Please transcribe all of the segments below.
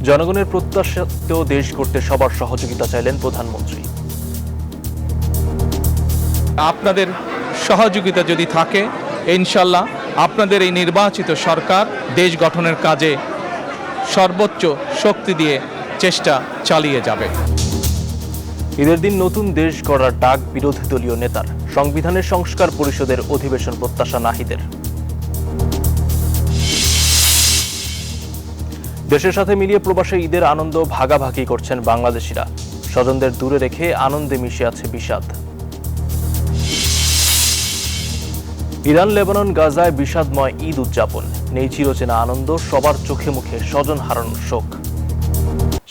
জনগণের প্রত্যাশিত দেশ গড়তে সবার সহযোগিতা চাইলেন প্রধানমন্ত্রী। আপনাদের সহযোগিতা যদি থাকে, ইনশাল্লাহ আপনাদের এই নির্বাচিত সরকার দেশ গঠনের কাজে সর্বোচ্চ শক্তি দিয়ে চেষ্টা চালিয়ে যাবে। ঈদের দিন নতুন দেশ গড়ার ডাক বিরোধী দলীয় নেতার। সংবিধানের সংস্কার পরিষদের অধিবেশন প্রত্যাশা নাহিদের। দেশের সাথে মিলিয়ে প্রবাসে ঈদের আনন্দ ভাগাভাগি করছেন বাংলাদেশিরা। স্বজনদের দূরে রেখে আনন্দে মিশে আছে বিষাদ। ইরান, লেবানন, গাজায় বিষাদময় ঈদ উদযাপন। নেই চিরচেনা আনন্দ, সবার চোখে মুখে স্বজন হারানোর শোক।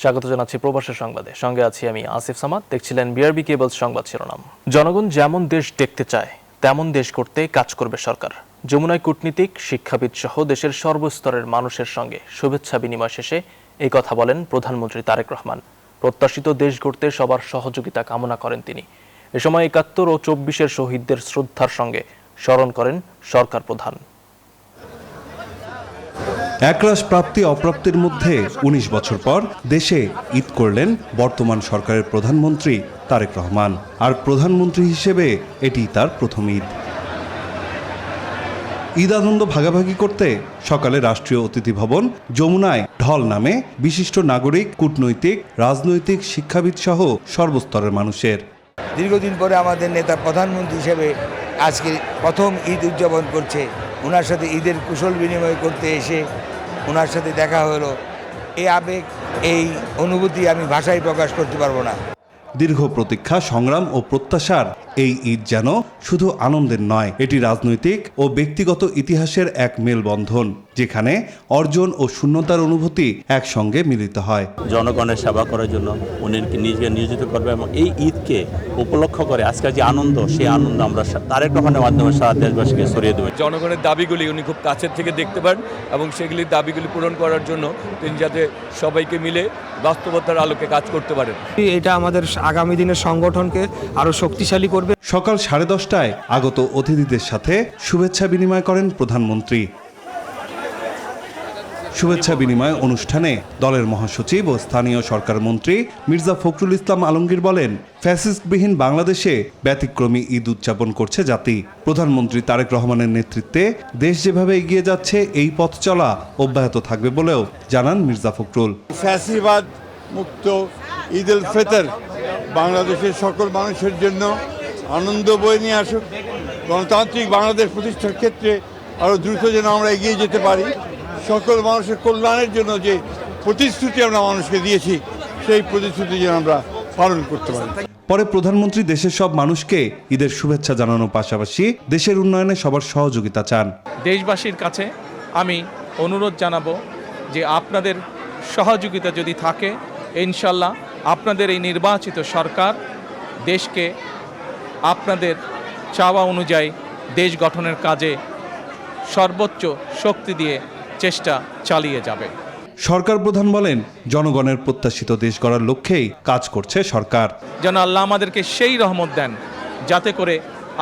স্বাগত জানাচ্ছি প্রবাসের সংবাদে, সঙ্গে আছি আমি আসিফ সামাদ। দেখছিলেন বিআরবি কেবলস সংবাদ শিরোনাম। জনগণ যেমন দেশ দেখতে চায় তেমন দেশ করতে কাজ করবে সরকার। যমুনায় কূটনীতিক, শিক্ষাবিদ সহ দেশের সর্বস্তরের মানুষের সঙ্গে শুভেচ্ছা বিনিময় শেষে এই কথা বলেন প্রধানমন্ত্রী তারেক রহমান। প্রত্যাশিত দেশ গড়তে সবার সহযোগিতা কামনা করেন তিনি। এ সময় ৭১ ও ২৪-এর শহীদদের শ্রদ্ধার সঙ্গে স্মরণ করেন সরকার প্রধান। একরাশ প্রাপ্তি অপ্রাপ্তির মধ্যে ১৯ বছর পর দেশে ঈদ করলেন বর্তমান সরকারের প্রধানমন্ত্রী তারেক রহমান। আর প্রধানমন্ত্রী হিসেবে এটি তার প্রথম ঈদ। ঈদ আনন্দ ভাগাভাগি করতে সকালে রাষ্ট্রীয় অতিথি ভবন যমুনায় ঢল নামে বিশিষ্ট নাগরিক, কূটনৈতিক, রাজনৈতিক, শিক্ষাবিদ সহ সর্বস্তরের মানুষের। দীর্ঘদিন পরে আমাদের নেতা প্রধানমন্ত্রী হিসেবে আজকে প্রথম ঈদ উদযাপন করছে। ওনার সাথে ঈদের কুশল বিনিময় করতে এসে ওনার সাথে দেখা হলো। এই আবেগ, এই অনুভূতি আমি ভাষায় প্রকাশ করতে পারবো না। দীর্ঘ প্রতীক্ষা, সংগ্রাম ও প্রত্যাশার এই ঈদ যেন শুধু আনন্দের নয়, এটি রাজনৈতিক ও ব্যক্তিগত ইতিহাসের এক মেলবন্ধন, যেখানে অর্জন ও শূন্যতার অনুভূতি একসঙ্গে মিলিত হয়। জনগণের সেবা করার জন্য উনি নিজেকে নিয়োজিত করবে এবং এই ঈদকে উপলক্ষ করে আজকের যে আনন্দ, সেই আনন্দ আমরা তারেক রহমানের মাধ্যমে সারা দেশবাসীকে ছড়িয়ে দেবো। জনগণের দাবিগুলি উনি খুব কাছের থেকে দেখতে পান এবং সেগুলির দাবিগুলি পূরণ করার জন্য তিনি যাতে সবাইকে মিলে বাস্তবতার আলোকে কাজ করতে পারেন। এটা আমাদের আগামী দিনের সংগঠনকে আরো শক্তিশালী করবে। সকাল 10:30টায় আগত অতিথিদের সাথে শুভেচ্ছা বিনিময় করেন প্রধানমন্ত্রী। শুভেচ্ছা বিনিময় অনুষ্ঠানে দলের মহাসচিব ও স্থানীয় সরকার মন্ত্রী মির্জা ফখরুল ইসলাম আলমগীর বলেন, ফ্যাসিস্টবিহীন বাংলাদেশে ব্যতিক্রমী ঈদ উদযাপন করছে জাতি। প্রধানমন্ত্রী তারেক রহমানের নেতৃত্বে দেশ যেভাবে এগিয়ে যাচ্ছে, এই পথ চলা অব্যাহত থাকবে বলেও জানান মির্জা ফখরুল। ফ্যাসিবাদ মুক্ত ঈদ উল ফিতর বাংলাদেশের সকল মানুষের জন্য আনন্দ বয়ে নিয়ে আসুক। গণতান্ত্রিক বাংলাদেশ প্রতিষ্ঠার ক্ষেত্রে আরও দ্রুত যেন আমরা এগিয়ে যেতে পারি। সকল মানুষের কল্যাণের জন্য যে প্রতিশ্রুতি আমরা মানুষকে দিয়েছি, সেই প্রতিশ্রুতি যেন আমরা পালন করতে পারি। পরে প্রধানমন্ত্রী দেশের সব মানুষকে ঈদের শুভেচ্ছা জানানোর পাশাপাশি দেশের উন্নয়নে সবার সহযোগিতা চান। দেশবাসীর কাছে আমি অনুরোধ জানাবো যে আপনাদের সহযোগিতা যদি থাকে, ইনশাল্লাহ আপনাদের এই নির্বাচিত সরকার দেশকে আপনাদের চাওয়া অনুযায়ী দেশ গঠনের কাজে সর্বোচ্চ শক্তি দিয়ে চেষ্টা চালিয়ে যাবে। সরকার প্রধান বলেন, জনগণের প্রত্যাশিত দেশ গড়ার লক্ষ্যেই কাজ করছে সরকার। যেন আল্লাহ আমাদেরকে সেই রহমত দেন যাতে করে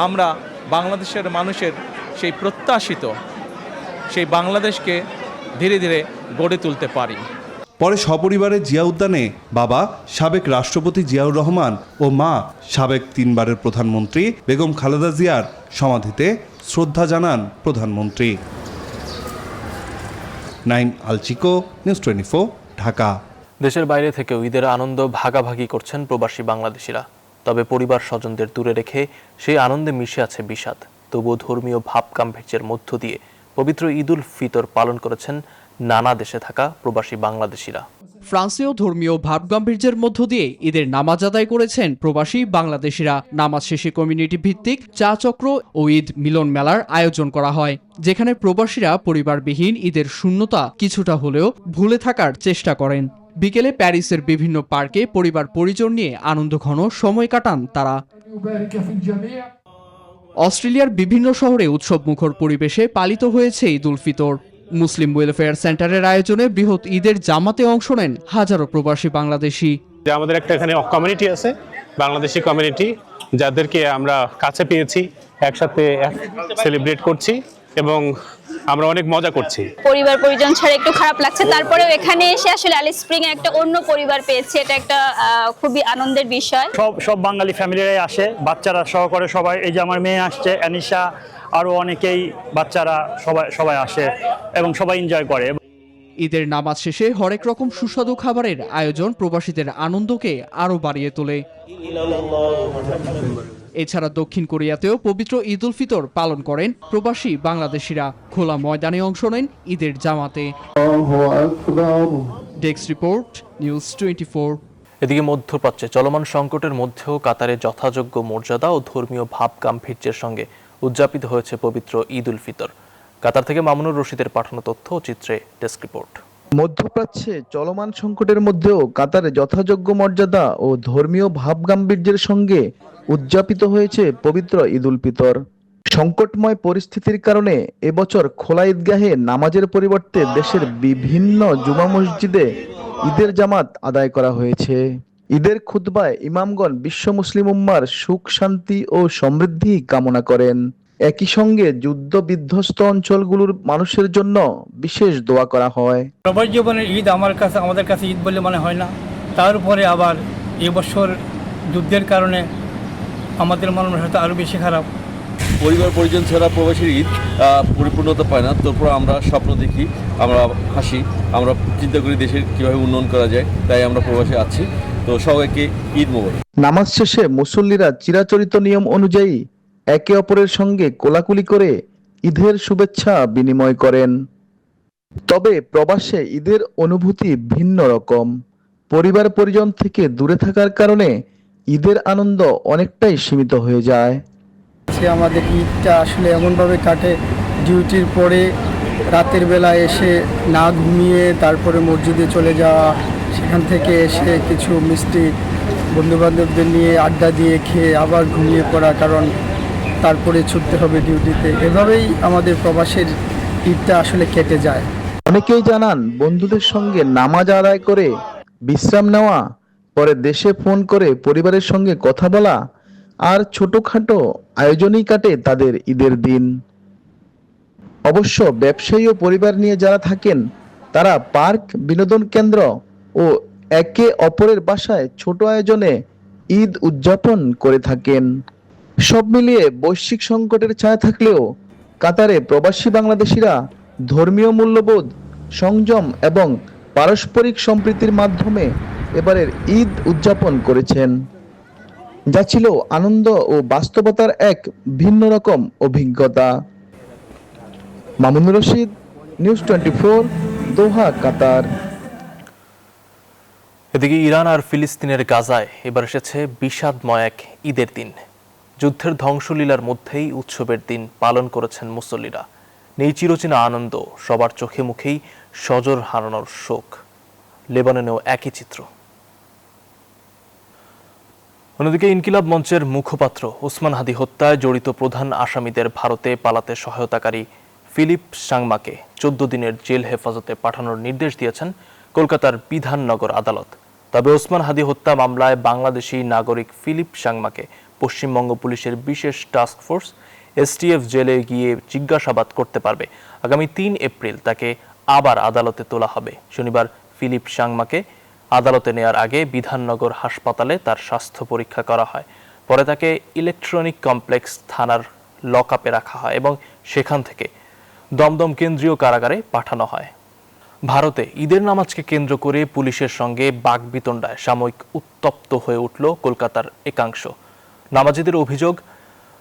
আমরা বাংলাদেশের মানুষের সেই প্রত্যাশিত সেই বাংলাদেশকে ধীরে ধীরে গড়ে তুলতে পারি। পরে সপরিবারে জিয়া উদ্যানে বাবা সাবেক রাষ্ট্রপতি জিয়াউর রহমান ও মা সাবেক 3বারের প্রধানমন্ত্রী বেগম খালেদা জিয়ার সমাধিতে শ্রদ্ধা জানান প্রধানমন্ত্রী। নাইম আলচিকো, নিউজ 24, ঢাকা। দেশের বাইরে থেকেও ঈদের আনন্দ ভাগাভাগি করছেন প্রবাসী বাংলাদেশিরা। তবে পরিবার স্বজনদের দূরে রেখে সেই আনন্দে মিশে আছে বিষাদ। তবুও ধর্মীয় ভাব গাম্ভীর্যের মধ্য দিয়ে পবিত্র ঈদ উল ফিতর পালন করেছেন নানা দেশে থাকা প্রবাসী বাংলাদেশিরা। ফ্রান্সেও ধর্মীয় ভাবগাম্ভীর্যের মধ্য দিয়ে ঈদের নামাজ আদায় করেছেন প্রবাসী বাংলাদেশিরা। নামাজ শেষে কমিউনিটি ভিত্তিক চা চক্র ও ঈদ মিলন মেলার আয়োজন করা হয়, যেখানে প্রবাসীরা পরিবারবিহীন ঈদের শূন্যতা কিছুটা হলেও ভুলে থাকার চেষ্টা করেন। বিকেলে প্যারিসের বিভিন্ন পার্কে পরিবার পরিজন নিয়ে আনন্দঘন সময় কাটান তারা। অস্ট্রেলিয়ার বিভিন্ন শহরে উৎসবমুখর পরিবেশে পালিত হয়েছে ঈদ উল ফিতর। মুসলিম ওয়েলফেয়ার সেন্টারের আয়োজনে বৃহৎ ঈদের জামাতে অংশ নেন হাজারো প্রবাসী বাংলাদেশি। আমাদের একটা এখানে কমিউনিটি আছে, বাংলাদেশি কমিউনিটি, যাদেরকে আমরা কাছে পেয়েছি, একসাথে সেলিব্রেট করছি। এবং আমরা অনেক মজা করছি। পরিবার পরিজন ছাড়া একটু খারাপ লাগছে, তারপরেও এখানে এসে আসলে অ্যালিস স্প্রিং এ একটা অন্য পরিবার পেয়েছে, এটা একটা খুবই আনন্দের বিষয়। সব বাঙালি ফ্যামিলিরাই আসে, বাচ্চারা সহকারে সবাই, এই যে আমার মেয়ে আসছে অ্যানিশা, আরো অনেকেই বাচ্চারা সবাই আসে এবং সবাই এনজয় করে। ঈদের নামাজ শেষে হরেক রকম সুস্বাদু খাবারের আয়োজন প্রবাসীদের আনন্দকে আরও বাড়িয়ে তোলে। এছাড়া দক্ষিণ কোরিয়াতেও পবিত্র ঈদ উল ফিতর পালন করেন প্রবাসী বাংলাদেশিরা। খোলা ময়দানে অংশ নেন ঈদের জামাতে। Desk report, news 24। এদিকে মধ্যপ্রাচ্যে চলমান সংকটের মধ্যেও কাতারে যথাযোগ্য মর্যাদা ও ধর্মীয় ভাব গাম্ভীর্যের সঙ্গে উদযাপিত হয়েছে পবিত্র ঈদ উল ফিতর। কাতার থেকে মামুনুর রশিদের পাঠানো তথ্য ও চিত্রে ডেস্ক রিপোর্ট। মধ্যপ্রাচ্যে চলমান সংকটের মধ্যেও কাতারে যথাযোগ্য মর্যাদা ও ধর্মীয় ভাবগাম্ভীর্যের সঙ্গে উদযাপিত হয়েছে পবিত্র ঈদ উল ফিতর। সংকটময় পরিস্থিতির কারণে এবছর খোলা ঈদগাহে নামাজের পরিবর্তে দেশের বিভিন্ন জুমা মসজিদে ঈদের জামাত আদায় করা হয়েছে। ঈদের খুতবায় ইমামগণ বিশ্ব মুসলিম উম্মার সুখ, শান্তি ও সমৃদ্ধি কামনা করেন। একই সঙ্গে যুদ্ধ বিধ্বস্ত অঞ্চলগুলোর মানুষের জন্য বিশেষ দোয়া করা হয়। প্রবাসী জীবনের ঈদ আমাদের কাছে ঈদ বলে মনে হয় না। তার উপরে আবার এবছর যুদ্ধের কারণে আমাদের মন মানসিকতা আরও বেশি খারাপ। পরিবার পরিজন ছাড়া প্রবাসীর ঈদ পরিপূর্ণতা পায় না। তারপর আমরা স্বপ্ন দেখি, আমরা হাসি, আমরা চিন্তা করি দেশের কীভাবে উন্নয়ন করা যায়, তাই আমরা প্রবাসে আছি। তো সবাইকে ঈদ মোবারক। নামাজ শেষে মুসল্লিরা চিরাচরিত নিয়ম অনুযায়ী একে অপরের সঙ্গে কোলাকুলি করে ঈদের শুভেচ্ছা বিনিময় করেন। তবে প্রবাসে ঈদের অনুভূতি ভিন্ন রকম। পরিবার পরিজন থেকে দূরে থাকার কারণে ঈদের আনন্দ অনেকটাই সীমিত হয়ে যায়। আমাদের ঈদটা আসলে এমনভাবে কাটে, ডিউটির পরে রাতের বেলা এসে না ঘুমিয়ে তারপরে মসজিদে চলে যাওয়া, সেখান থেকে এসে কিছু মিষ্টি বন্ধুবান্ধবদের নিয়ে আড্ডা দিয়ে খেয়ে আবার ঘুমিয়ে পড়া, কারণ তারপরে ছুটতে হবে ডিউটিতে। এভাবেই আমাদের প্রবাসের ঈদটা আসলে কেটে যায়। অনেকেই জানান বন্ধুদের সঙ্গে নামাজ আদায় করে বিশ্রাম নেওয়া, পরে দেশে ফোন করে পরিবারের সঙ্গে কথা বলা আর ছোটখাটো আয়োজনই কাটে তাদের ঈদের দিন। অবশ্য ব্যবসায়ী ও পরিবার নিয়ে যারা থাকেন তারা পার্ক, বিনোদন কেন্দ্র ও একে অপরের বাসায় ছোট আয়োজনে ঈদ উদযাপন করে থাকেন। সব মিলিয়ে বৈশ্বিক সংকটের ছায়া থাকলেও কাতারে প্রবাসী বাংলাদেশিরা ধর্মীয় মূল্যবোধ, সংযম এবং পারস্পরিক সম্প্রীতির মাধ্যমে এবারের ঈদ উদযাপন করেছেন, যা ছিল আনন্দ ও বাস্তবতার এক ভিন্ন রকম অভিজ্ঞতা। মামুনুর রশিদ, নিউজ 24, দোহা, কাতার। এদিকে ইরান আর ফিলিস্তিনের গাজায় এবার এসেছে বিষাদময় এক ঈদের দিন। যুদ্ধের ধ্বংসলীলার মধ্যেই উৎসবের দিন পালন করেছেন মুসল্লিরা। নেই চিরচেনা আনন্দ, সবার চোখে মুখেই সজর হারানোর শোক। লেবাননেও একই চিত্র। অন্যদিকে ইনকিলাব মঞ্চের মুখপাত্র ওসমান হাদি হত্যায় জড়িত প্রধান আসামিদের ভারতে পালাতে সহায়তাকারী ফিলিপ সাংমাকে 14 দিনের জেল হেফাজতে পাঠানোর নির্দেশ দিয়েছেন কলকাতার বিধাননগর আদালত। তবে ওসমান হাদি হত্যা মামলায় বাংলাদেশি নাগরিক ফিলিপ সাংমাকে পশ্চিমবঙ্গ পুলিশের বিশেষ টাস্ক ফোর্স এসটিএফ জেলে গিয়ে জিজ্ঞাসাবাদ করতে পারবে। আগামী 3 এপ্রিল তাকে আবার আদালতে তোলা হবে। শনিবার ফিলিপ সাংমাকে আদালতে নেয়ার আগে বিধাননগর হাসপাতালে তার স্বাস্থ্য পরীক্ষা করা হয়। পরে তাকে ইলেকট্রনিক কমপ্লেক্স থানার লকআপে রাখা হয় এবং সেখান থেকে দমদম কেন্দ্রীয় কারাগারে পাঠানো হয়। ভারতে ঈদের নামাজকে কেন্দ্র করে পুলিশের সঙ্গে বাকবিতণ্ডায় সাময়িক উত্তপ্ত হয়ে উঠল কলকাতার একাংশ। নামাজিদের অভিযোগ,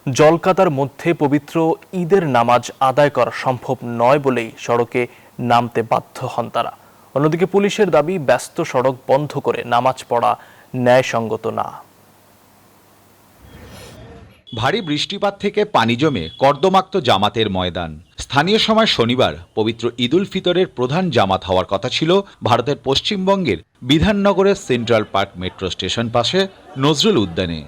জলকাতার মধ্যে পবিত্র ঈদের নামাজ আদায় করা সম্ভব নয় বলেই সড়কে নামতে বাধ্য হন তারা। অন্যদিকে পুলিশের দাবি, ব্যস্ত সড়ক বন্ধ করে নামাজ পড়া ন্যায়সঙ্গত না। ভারী বৃষ্টিপাত থেকে পানি জমে কর্দমাক্ত জামাতের ময়দান। স্থানীয় সময় শনিবার পবিত্র ঈদ উল ফিতরের প্রধান জামাত হওয়ার কথা ছিল ভারতের পশ্চিমবঙ্গের বিধাননগরের সেন্ট্রাল পার্ক মেট্রো স্টেশন পাশে নজরুল উদ্যানে।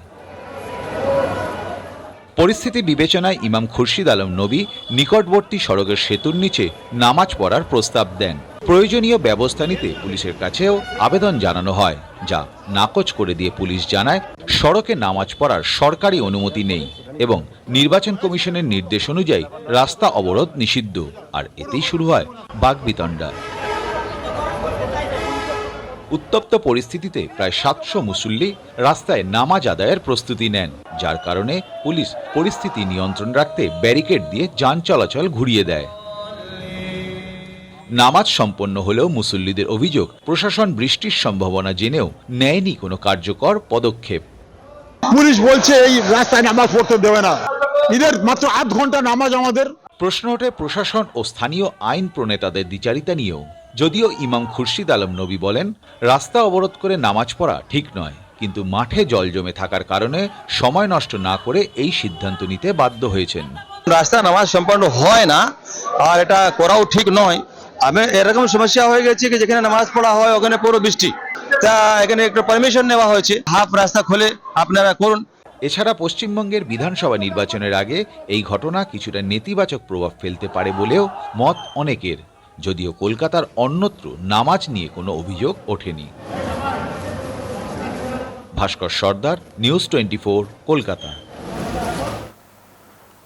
পরিস্থিতি বিবেচনায় ইমাম খুরশিদ আলম নবী নিকটবর্তী সড়কের সেতুর নিচে নামাজ পড়ার প্রস্তাব দেন। প্রয়োজনীয় ব্যবস্থা নিতে পুলিশের কাছেও আবেদন জানানো হয়, যা নাকচ করে দিয়ে পুলিশ জানায় সড়কে নামাজ পড়ার সরকারি অনুমতি নেই। এবং নির্বাচন কমিশনের নির্দেশ অনুযায়ী রাস্তা অবরোধ নিষিদ্ধ, আর এতেই শুরু হয় বাকবিতণ্ডা। উত্তপ্ত পরিস্থিতিতে প্রায় 700 মুসল্লি রাস্তায় নামাজ আদায়ের প্রস্তুতি নেন, যার কারণে পুলিশ পরিস্থিতি নিয়ন্ত্রণ রাখতে ব্যারিকেড দিয়ে যান চলাচল ঘুরিয়ে দেয়। নামাজ সম্পন্ন হলেও মুসল্লিদের অভিযোগ, প্রশাসন বৃষ্টির সম্ভাবনা জেনেও নেয়নি কোনো কার্যকর পদক্ষেপ। পুলিশ বলছে এই রাস্তায় নামাজ পড়তে দেবে না, ঈদের মাত্র 8 ঘন্টা নামাজ আমাদের। প্রশ্ন ওঠে প্রশাসন ও স্থানীয় আইন প্রণেতাদের দ্বিচারিতা নিয়েও। যদিও ইমাম খুরশিদ আলম নবী বলেন, রাস্তা অবরোধ করে নামাজ পড়া ঠিক নয়, কিন্তু মাঠে জল জমে থাকার কারণে সময় নষ্ট না করে এই সিদ্ধান্ত নিতে বাধ্য হয়েছেন। রাস্তা নামাজ সম্পন্ন হয় না, আর এটা করাও ঠিক নয়। আমি এরকম সমস্যা হয়ে গেছে যে যেখানে নামাজ পড়া হয় ওখানে পুরো বৃষ্টি, তা এখানে একটু পারমিশন নেওয়া হয়েছে, হাফ রাস্তা খুলে আপনারা করুন। এছাড়া পশ্চিমবঙ্গের বিধানসভা নির্বাচনের আগে এই ঘটনা কিছুটা নেতিবাচক প্রভাব ফেলতে পারে বলেও মত অনেকের, যদিও কলকাতার অন্যত্র নামাজ নিয়ে কোনো অভিযোগ ওঠেনি। ভাস্কর সর্দার, নিউজ 24, কলকাতা।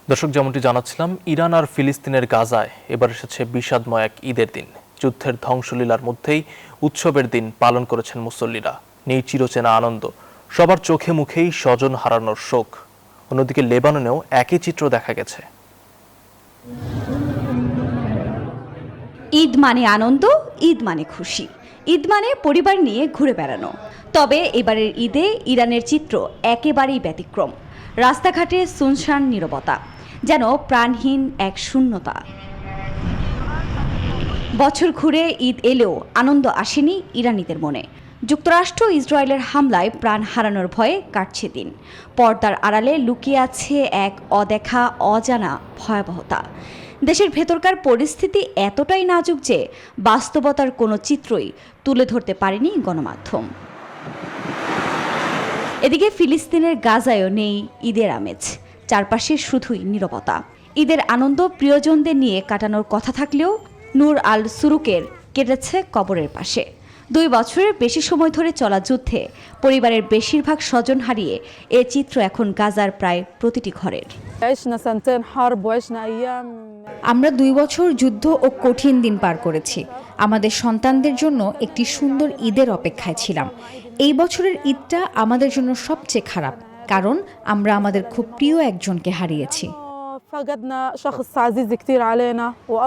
দর্শক, যেমনটি জানাচ্ছিলাম, ইরান আর ফিলিস্তিনের গাজায় এবার এসেছে বিষাদময় এক ঈদের দিন। যুদ্ধের ধ্বংসলীলার মধ্যেই উৎসবের দিন পালন করেছেন মুসল্লিরা। নেই চিরচেনা আনন্দ, সবার চোখে মুখেই স্বজন হারানোর শোক। অন্যদিকে লেবাননেও একই চিত্র দেখা গেছে। ঈদ মানে আনন্দ, ঈদ মানে খুশি, ঈদ মানে পরিবার নিয়ে ঘুরে বেড়ানো। তবে এবারের ঈদে ইরানের চিত্র একেবারেই ব্যতিক্রম। রাস্তাঘাটে সুনসান নীরবতা, যেন প্রাণহীন এক শূন্যতা। বছর ঘুরে ঈদ এলেও আনন্দ আসেনি ইরানিদের মনে। যুক্তরাষ্ট্র ইসরায়েলের হামলায় প্রাণ হারানোর ভয়ে কাটছে দিন। পর্দার আড়ালে লুকিয়ে আছে এক অদেখা অজানা ভয়াবহতা। দেশের ভেতরকার পরিস্থিতি এতটাই নাজুক যে বাস্তবতার কোনো চিত্রই তুলে ধরতে পারেনি গণমাধ্যম। এদিকে ফিলিস্তিনের গাজায়ও নেই ঈদের আমেজ, চারপাশে শুধুই নীরবতা। ঈদের আনন্দ প্রিয়জনদের নিয়ে কাটানোর কথা থাকলেও নূর আল সুরুকের কেটেছে কবরের পাশে। 2 বছরের বেশি সময় ধরে চলা যুদ্ধে পরিবারের বেশিরভাগ স্বজন হারিয়ে এ চিত্র এখন গাজার প্রায় প্রতিটি ঘরের। আমরা 2 বছর যুদ্ধ ও কঠিন দিন পার করেছি। আমাদের সন্তানদের জন্য একটি সুন্দর ঈদের অপেক্ষায় ছিলাম। এই বছরের ঈদটা আমাদের জন্য সবচেয়ে খারাপ, কারণ আমরা আমাদের খুব প্রিয় একজনকে হারিয়েছি।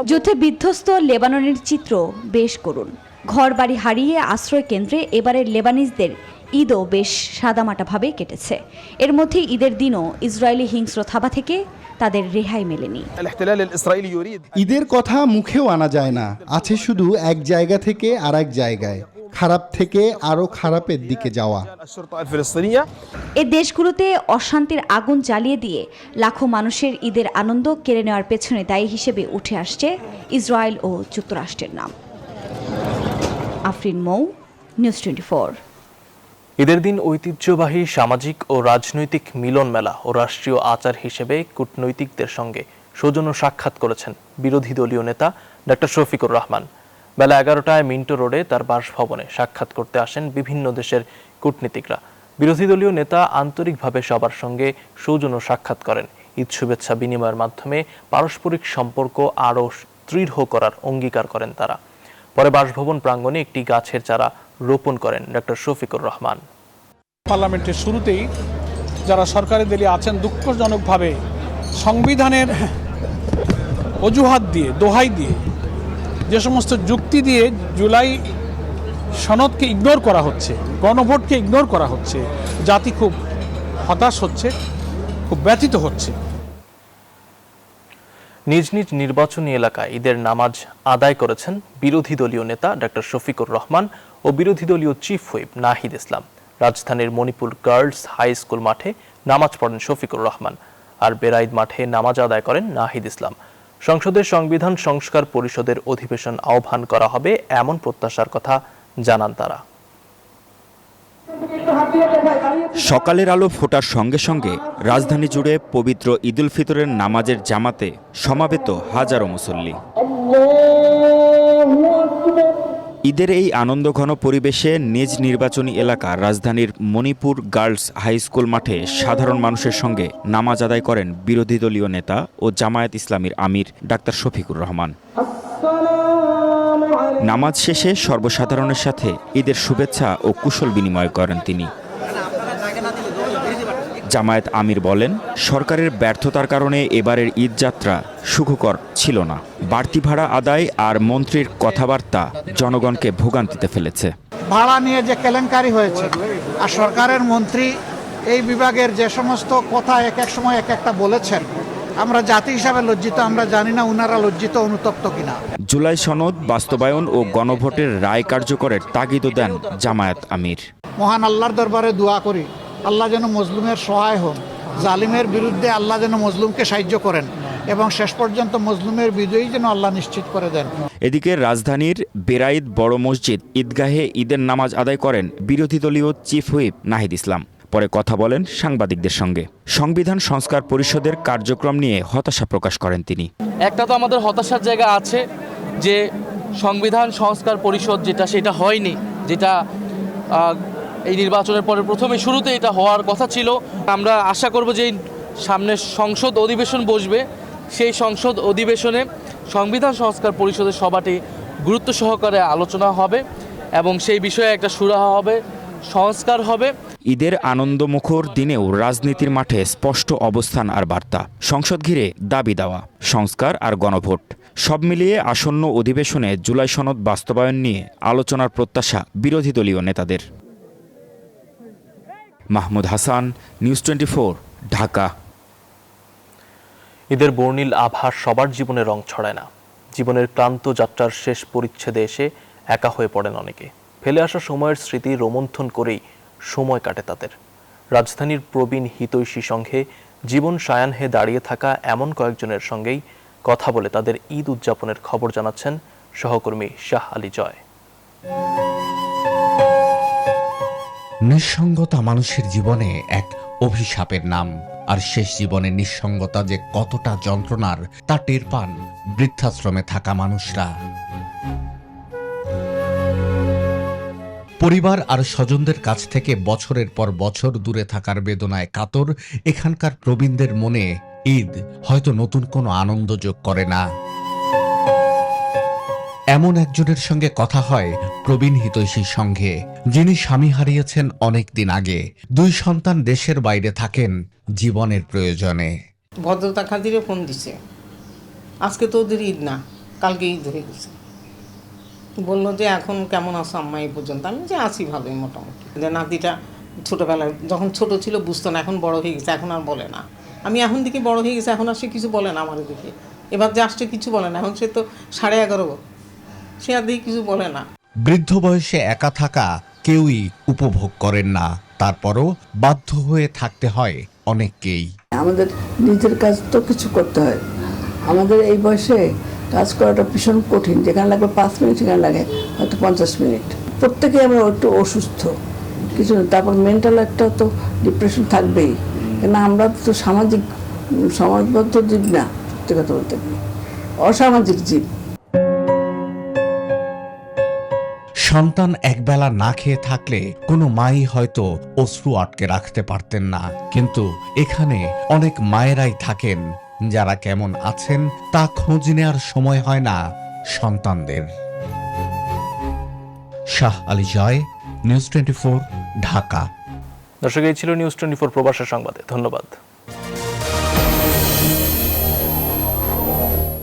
যুদ্ধে বিধ্বস্ত লেবাননের চিত্র বেশ করুণ। ঘরবাড়ি হারিয়ে আশ্রয় কেন্দ্রে এবারের লেবানিজদের ঈদও বেশ সাদামাটাভাবে কেটেছে। এর মধ্যে ঈদের দিনও ইসরায়েলি হিংস্র থাবা থেকে তাদের রেহাই মেলেনি। ঈদের কথা মুখেও আনা যায় না, আছে শুধু এক জায়গা থেকে আরেক জায়গায়, খারাপ থেকে আরো খারাপের দিকে যাওয়া। এ দেশগুলোতে অশান্তির আগুন জ্বালিয়ে দিয়ে লাখো মানুষের ঈদের আনন্দ কেড়ে নেওয়ার পেছনে দায়ী হিসেবে উঠে আসছে ইসরায়েল ও যুক্তরাষ্ট্রের নাম। আফরিন মৌ, নিউজ 24। ঈদের দিন ঐতিহ্যবাহী সামাজিক ও রাজনৈতিক মিলন মেলা ও রাষ্ট্রীয় আচার হিসেবে কূটনৈতিকদের সঙ্গে সৌজন্য সাক্ষাৎ করেছেন বিরোধী দলীয় নেতা ডক্টর শফিকুর রহমান। বেলা 11টায় মিন্টো রোডে তার বাসভবনে সাক্ষাৎ করতে আসেন বিভিন্ন দেশের কূটনীতিকরা। বিরোধী দলীয় নেতা আন্তরিকভাবে সবার সঙ্গে সৌজন্য সাক্ষাৎ করেন। ঈদ শুভেচ্ছা বিনিময়ের মাধ্যমে পারস্পরিক সম্পর্ক আরও দৃঢ় করার অঙ্গীকার করেন তারা। পরে বাসভবন প্রাঙ্গণে একটি গাছের চারা রোপণ করেন ডক্টর শফিকুর রহমান। পার্লামেন্টের শুরুতেই যারা সরকারি দলে আছেন দুঃখজনকভাবে সংবিধানের অজুহাত দিয়ে, দোহাই দিয়ে, যে সমস্ত যুক্তি দিয়ে জুলাই সনদকে ইগনোর করা হচ্ছে, গণভোটকে ইগনোর করা হচ্ছে, জাতি খুব হতাশ হচ্ছে, খুব ব্যথিত হচ্ছে। নিজ নিজ নির্বাচনী এলাকায় ঈদের নামাজ আদায় করেছেন বিরোধী দলীয় নেতা ডক্টর শফিকুর রহমান ও বিরোধী দলীয় চিফ হুইপ নাহিদ ইসলাম। রাজধানীর মণিপুর গার্লস হাই স্কুল মাঠে নামাজ পড়েন শফিকুর রহমান, আর বেরাইদ মাঠে নামাজ আদায় করেন নাহিদ ইসলাম। সংসদের সংবিধান সংস্কার পরিষদের অধিবেশন আহ্বান করা হবে এমন প্রত্যাশার কথা জানান তারা। সকালের আলো ফোটার সঙ্গে সঙ্গে রাজধানী জুড়ে পবিত্র ঈদুল ফিতরের নামাজের জামাতে সমাবেত হাজারো মুসল্লি। ঈদের এই আনন্দঘন পরিবেশে নিজ নির্বাচনী এলাকা রাজধানীর মণিপুর গার্লস হাই স্কুল মাঠে সাধারণ মানুষের সঙ্গে নামাজ আদায় করেন বিরোধী দলীয় নেতা ও জামায়াত ইসলামীর আমির ডাক্তার শফিকুর রহমান। নামাজ শেষে সর্বসাধারণের সাথে ঈদের শুভেচ্ছা ও কুশল বিনিময় করেন তিনি। জামায়াত আমির বলেন, সরকারের ব্যর্থতার কারণে এবারের ঈদ যাত্রা সুখকর ছিল না। বাড়তি ভাড়া আদায় আর মন্ত্রীর কথাবার্তা জনগণকে ভোগান্তিতে ফেলেছে। ভাড়া নিয়ে যে কেলেঙ্কারি হয়েছে আর সরকারের মন্ত্রী এই বিভাগের যে সমস্ত কথা এক এক সময় এক একটা বলেছেন, আমরা জাতি হিসাবে লজ্জিত। আমরা জানি না উনারা লজ্জিত অনুতপ্ত কিনা। জুলাই সনদ বাস্তবায়ন ও গণভোটের রায় কার্যকরের তাগিদও দেন জামায়াত আমির। মহান আল্লাহর দরবারে দোয়া করি, আল্লাহ যেন মজলুমের সহায় হন, জালিমের বিরুদ্ধে আল্লাহ যেন মজলুমকে সাহায্য করেন এবং শেষ পর্যন্ত মজলুমের বিজয়ী যেন আল্লাহ নিশ্চিত করে দেন। এদিকে রাজধানীর বেরাইদ বড় মসজিদ ঈদগাহে ঈদের নামাজ আদায় করেন বিরোধী দলীয় চিফ হুইপ নাহিদ ইসলাম। পরে কথা বলেন সাংবাদিকদের সঙ্গে। সংবিধান সংস্কার পরিষদের কার্যক্রম নিয়ে হতাশা প্রকাশ করেন তিনি। একটা তো আমাদের হতাশার জায়গা আছে যে সংবিধান সংস্কার পরিষদ সেটা হয়নি, যেটা এই নির্বাচনের পরে শুরুতে এটা হওয়ার কথা ছিল। আমরা আশা করব যে সামনে সংসদ অধিবেশন বসবে, সেই সংসদ অধিবেশনে সংবিধান সংস্কার পরিষদের সভাটি গুরুত্ব সহকারে আলোচনা হবে এবং সেই বিষয়ে একটা সুরাহা হবে, সংস্কার হবে। ঈদের আনন্দমুখর দিনেও রাজনীতির মাঠে স্পষ্ট অবস্থান আর বার্তা। সংসদ ঘিরে দাবি দেওয়া, সংস্কার আর গণভোট সব মিলিয়ে আসন্ন অধিবেশনে জুলাই সনদ বাস্তবায়ন নিয়ে আলোচনার প্রত্যাশা বিরোধী দলীয় নেতাদের। মাহমুদ হাসান, নিউজ 24, ঢাকা। ঈদের বর্ণিল আভাস সবার জীবনে রং ছড়ায় না। জীবনের ক্লান্ত যাত্রার শেষ পরিচ্ছেদে এসে একা হয়ে পড়েন অনেকে। ফেলে আসা সময়ের স্মৃতি রোমন্থন করেই সময় কাটে তাদের। রাজধানীর প্রবীণ হিতৈষী সংঘে জীবন সায়ান হয়ে দাঁড়িয়ে থাকা এমন কয়েকজনের সঙ্গেই কথা বলে তাদের ঈদ উদযাপনের খবর জানাচ্ছেন সহকর্মী শাহ আলী জয়। নিঃসঙ্গতা মানুষের জীবনে এক অভিশাপের নাম, আর শেষ জীবনের নিঃসঙ্গতা যে কতটা যন্ত্রণার তা টের পান বৃদ্ধাশ্রমে থাকা মানুষরা। পরিবার আর স্বজনদের কাছ থেকে বছরের পর বছর দূরে থাকার বেদনায় কাতর এখানকার প্রবীণদের মনে ঈদ হয়তো নতুন কোনো আনন্দ যোগ করে না। এমন একজনের সঙ্গে কথা হয় প্রবীণ হিতৈষীর সঙ্গে, যিনি স্বামী হারিয়েছেন অনেক দিন আগে। 2 সন্তান দেশের বাইরে থাকেন জীবনের প্রয়োজনে। ভদ্রতা খাতিরে ফোন দিছে, আজকে তো ওদের ঈদ না, কালকে ঈদ হয়ে গেছে। বললো যে এখন কেমন আছো আম্মা এই পর্যন্ত। আমি যে আছি ভালোই মোটামুটি। যে নাতিটা ছোটোবেলায় যখন ছোট ছিল বুঝতো না, এখন বড় হয়ে গেছে, এখন আর বলে না। আমি এখন দিকে বড় হয়ে গেছে, এখন আর সে কিছু বলে না আমার দিকে। এবার যে আসছে কিছু বলে না, এখন সে তো 11:30, সে আর দিকে কিছু বলে না। বৃদ্ধ বয়সে একা থাকা কেউই উপভোগ করেন না, তারপরও বাধ্য হয়ে থাকতে হয় অনেককেই। আমাদের নিজের কাজ তো কিছু করতে হয়। আমাদের এই বয়সে কাজ করাটা ভীষণ কঠিন। যেখানে লাগবে 5 মিনিট সেখানে লাগে হয়তো 50 মিনিট। প্রত্যেকেই আমরা একটু অসুস্থ কিছু, তারপর মেন্টাল একটা তো ডিপ্রেশন থাকবেই, কেন আমরা তো সমাজবদ্ধ জীব না, সত্যি কথা বলতে অসামাজিক জীব। সন্তান একবেলা না খেয়ে থাকলে কোনো মাই হয়তো অশ্রু আটকে রাখতে পারতেন না, কিন্তু এখানে অনেক মায়েরাই থাকেন যারা কেমন আছেন তা খোঁজ নেওয়ার সময় হয় না সন্তানদের। শাহ আলী জয়, নিউজ 24, ঢাকা। দর্শক, এই ছিল নিউজ 24 প্রবাসের সংবাদে। ধন্যবাদ।